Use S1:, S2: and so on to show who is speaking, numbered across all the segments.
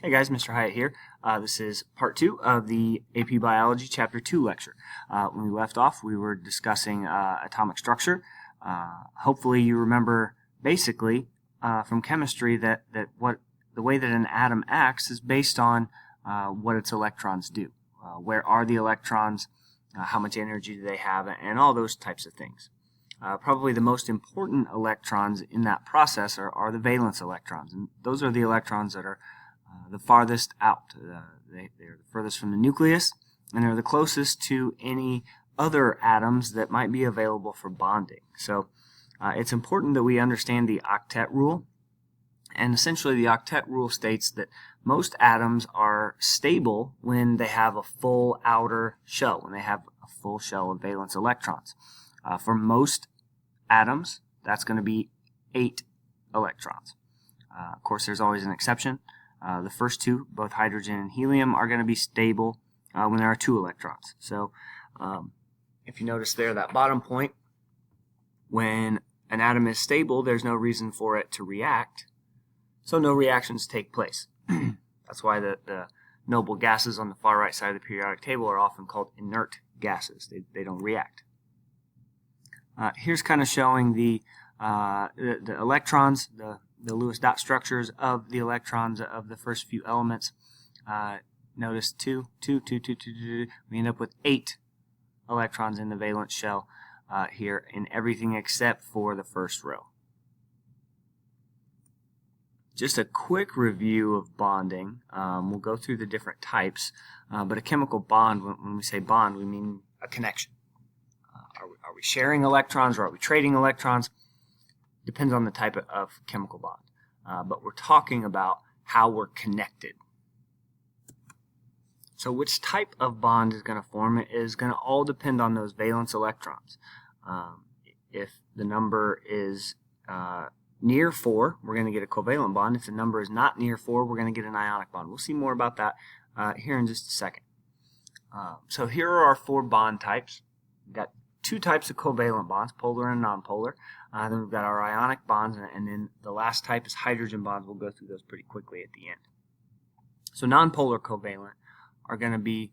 S1: Hey guys, Mr. Hyatt here. This is part 2 of the AP Biology Chapter 2 lecture. When we left off, we were discussing atomic structure. Hopefully you remember basically from chemistry that the way that an atom acts is based on what its electrons do. Where are the electrons, how much energy do they have, and all those types of things. Probably the most important electrons in that process are the valence electrons, and those are the electrons that are the farthest out. They're the furthest from the nucleus, and they're the closest to any other atoms that might be available for bonding. So it's important that we understand the octet rule, and essentially the octet rule states that most atoms are stable when they have a full outer shell, when they have a full shell of valence electrons. For most atoms, that's going to be 8 electrons. Of course, there's always an exception. The first two, both hydrogen and helium, are going to be stable when there are 2 electrons. So if you notice there, that bottom point, when an atom is stable, there's no reason for it to react, so no reactions take place. That's why the noble gases on the far right side of the periodic table are often called inert gases. They don't react. Here's kind of showing the electrons, the Lewis dot structures of the electrons of the first few elements. Notice 2, 2, 2, 2, 2, 2. We end up with 8 electrons in the valence shell here in everything except for the first row. Just a quick review of bonding. We'll go through the different types, but a chemical bond, when we say bond, we mean a connection. Are we sharing electrons or are we trading electrons? Depends on the type of chemical bond. But we're talking about how we're connected. So which type of bond is going to form it is going to all depend on those valence electrons. If the number is near 4, we're going to get a covalent bond. If the number is not near 4, we're going to get an ionic bond. We'll see more about that here in just a second. So here are our 4 bond types. We've got 2 types of covalent bonds, polar and nonpolar. Then we've got our ionic bonds, and then the last type is hydrogen bonds. We'll go through those pretty quickly at the end. So nonpolar covalent are going to be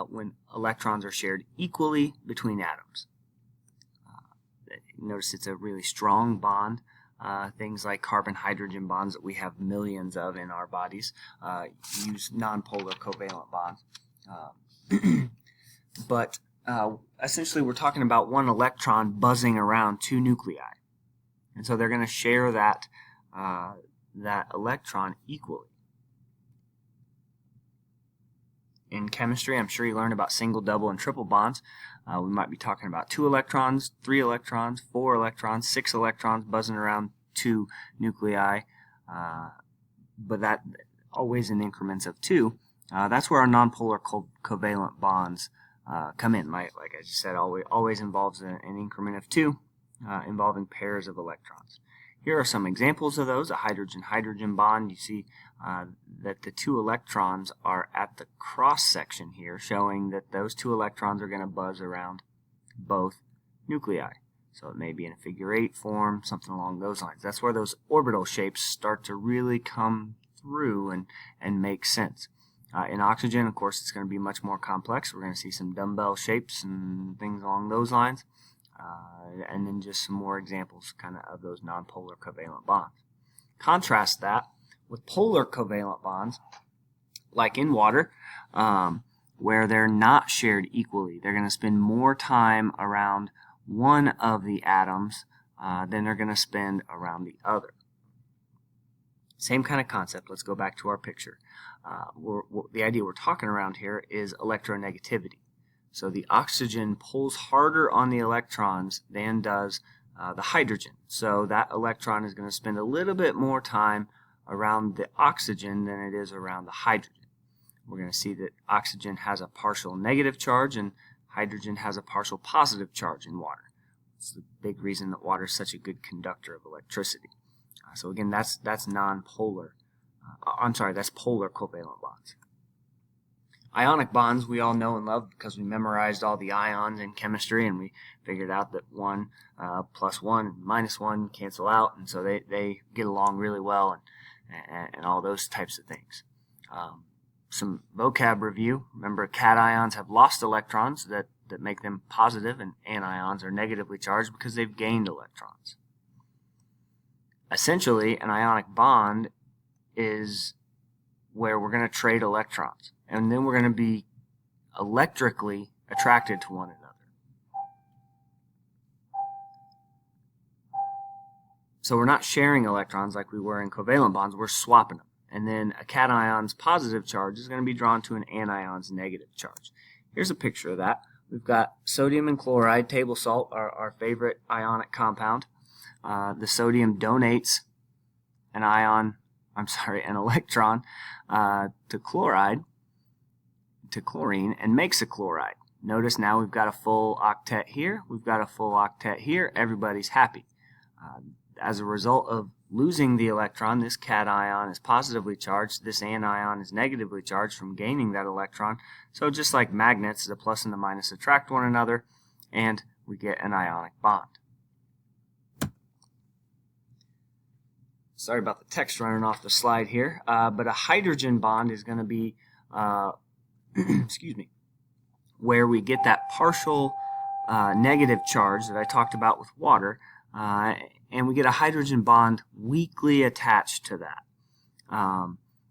S1: when electrons are shared equally between atoms. Notice it's a really strong bond. Things like carbon-hydrogen bonds that we have millions of in our bodies use nonpolar covalent bonds. But essentially we're talking about one electron buzzing around 2 nuclei. And so they're going to share that electron equally. In chemistry, I'm sure you learned about single, double, and triple bonds. We might be talking about 2 electrons, 3 electrons, 4 electrons, 6 electrons buzzing around 2 nuclei, but that always in increments of 2. That's where our nonpolar covalent bonds come in. Like I just said, always involves an increment of 2, involving pairs of electrons. Here are some examples of those. A hydrogen-hydrogen bond. You see that the 2 electrons are at the cross section here, showing that those 2 electrons are going to buzz around both nuclei. So it may be in a figure 8 form, something along those lines. That's where those orbital shapes start to really come through and make sense. In oxygen, of course, it's going to be much more complex. We're going to see some dumbbell shapes and things along those lines. And then just some more examples kind of those nonpolar covalent bonds. Contrast that with polar covalent bonds, like in water, where they're not shared equally. They're going to spend more time around one of the atoms than they're going to spend around the other. Same kind of concept. Let's go back to our picture. The idea we're talking around here is electronegativity. So the oxygen pulls harder on the electrons than does the hydrogen. So that electron is going to spend a little bit more time around the oxygen than it is around the hydrogen. We're going to see that oxygen has a partial negative charge and hydrogen has a partial positive charge in water. It's the big reason that water is such a good conductor of electricity. So again, that's nonpolar. That's polar covalent bonds. Ionic bonds we all know and love because we memorized all the ions in chemistry, and we figured out that 1 plus 1 and minus 1 cancel out, and so they get along really well and all those types of things. Some vocab review. Remember, cations have lost electrons that make them positive, and anions are negatively charged because they've gained electrons. Essentially, an ionic bond is where we're going to trade electrons, and then we're going to be electrically attracted to one another. So we're not sharing electrons like we were in covalent bonds, we're swapping them. And then a cation's positive charge is going to be drawn to an anion's negative charge. Here's a picture of that. We've got sodium and chloride, table salt, our favorite ionic compound. The sodium donates an electron to chlorine, and makes a chloride. Notice now we've got a full octet here, we've got a full octet here, everybody's happy. As a result of losing the electron, this cation is positively charged, this anion is negatively charged from gaining that electron. So just like magnets, the plus and the minus attract one another, and we get an ionic bond. Sorry about the text running off the slide here, but a hydrogen bond is going to be, excuse me, where we get that partial negative charge that I talked about with water, and we get a hydrogen bond weakly attached to that.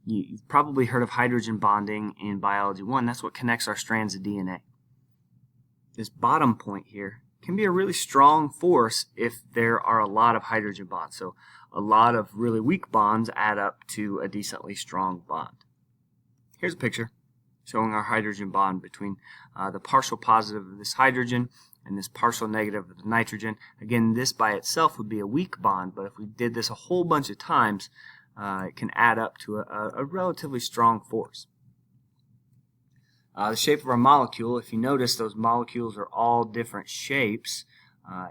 S1: You've probably heard of hydrogen bonding in Biology 1. That's what connects our strands of DNA. This bottom point here can be a really strong force if there are a lot of hydrogen bonds. So a lot of really weak bonds add up to a decently strong bond. Here's a picture showing our hydrogen bond between the partial positive of this hydrogen and this partial negative of the nitrogen. Again, this by itself would be a weak bond, but if we did this a whole bunch of times, it can add up to a relatively strong force. The shape of our molecule, if you notice, those molecules are all different shapes.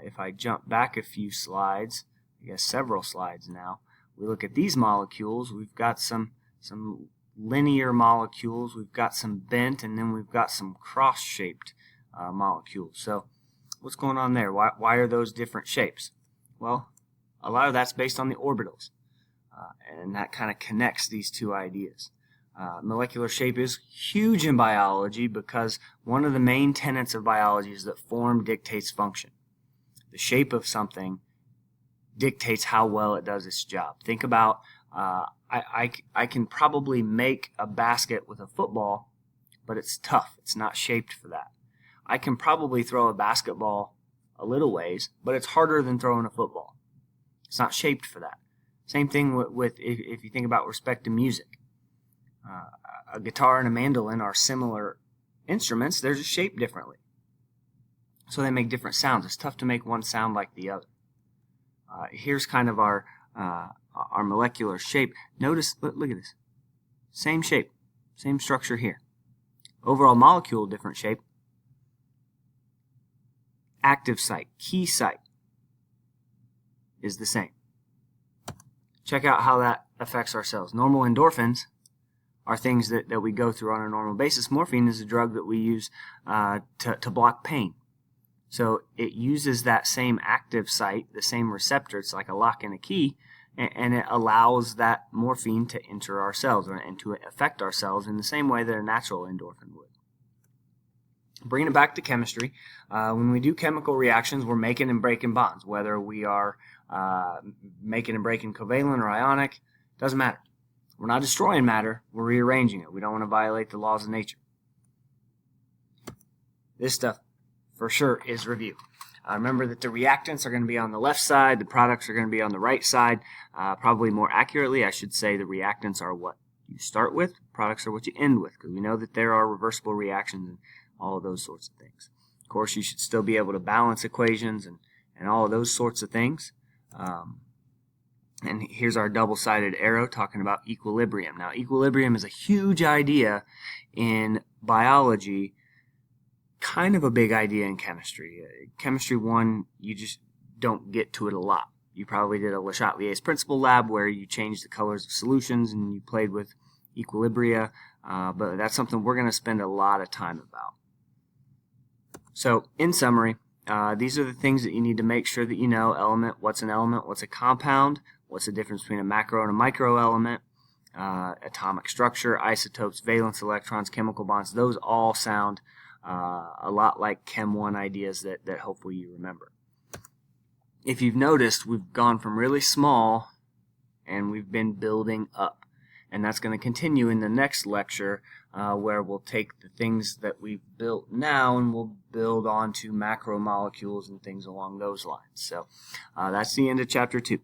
S1: If I jump back a few slides, I guess several slides now, we look at these molecules. We've got some linear molecules, we've got some bent, and then we've got some cross-shaped molecules. So what's going on there? Why are those different shapes? Well, a lot of that's based on the orbitals, and that kind of connects these two ideas. Molecular shape is huge in biology because one of the main tenets of biology is that form dictates function. The shape of something dictates how well it does its job. Think about, I can probably make a basket with a football, but it's tough. It's not shaped for that. I can probably throw a basketball a little ways, but it's harder than throwing a football. It's not shaped for that. Same thing with if you think about respect to music. A guitar and a mandolin are similar instruments. They're just shaped differently. So they make different sounds. It's tough to make one sound like the other. Here's kind of our molecular shape. Notice, look at this. Same shape, same structure here. Overall molecule, different shape. Active site, key site is the same. Check out how that affects our cells. Normal endorphins are things that we go through on a normal basis. Morphine is a drug that we use to block pain. So it uses that same active site, the same receptor. It's like a lock and a key, and it allows that morphine to enter our cells and to affect our cells in the same way that a natural endorphin would. Bringing it back to chemistry, when we do chemical reactions, we're making and breaking bonds. Whether we are making and breaking covalent or ionic, doesn't matter. We're not destroying matter, we're rearranging it. We don't want to violate the laws of nature. This stuff, for sure, is review. Remember that the reactants are going to be on the left side, the products are going to be on the right side. Probably more accurately, I should say the reactants are what you start with, products are what you end with, because we know that there are reversible reactions and all of those sorts of things. Of course, you should still be able to balance equations and all of those sorts of things. And here's our double-sided arrow talking about equilibrium. Now, equilibrium is a huge idea in biology, kind of a big idea in chemistry. Chemistry 1, you just don't get to it a lot. You probably did a Le Chatelier's principle lab where you changed the colors of solutions and you played with equilibria, but that's something we're going to spend a lot of time about. So, in summary, these are the things that you need to make sure that you know. Element, what's an element, what's a compound, what's the difference between a macro and a micro element, atomic structure, isotopes, valence electrons, chemical bonds. Those all sound a lot like Chem 1 ideas that hopefully you remember. If you've noticed, we've gone from really small and we've been building up. And that's going to continue in the next lecture where we'll take the things that we've built now and we'll build onto macromolecules and things along those lines. So that's the end of Chapter 2.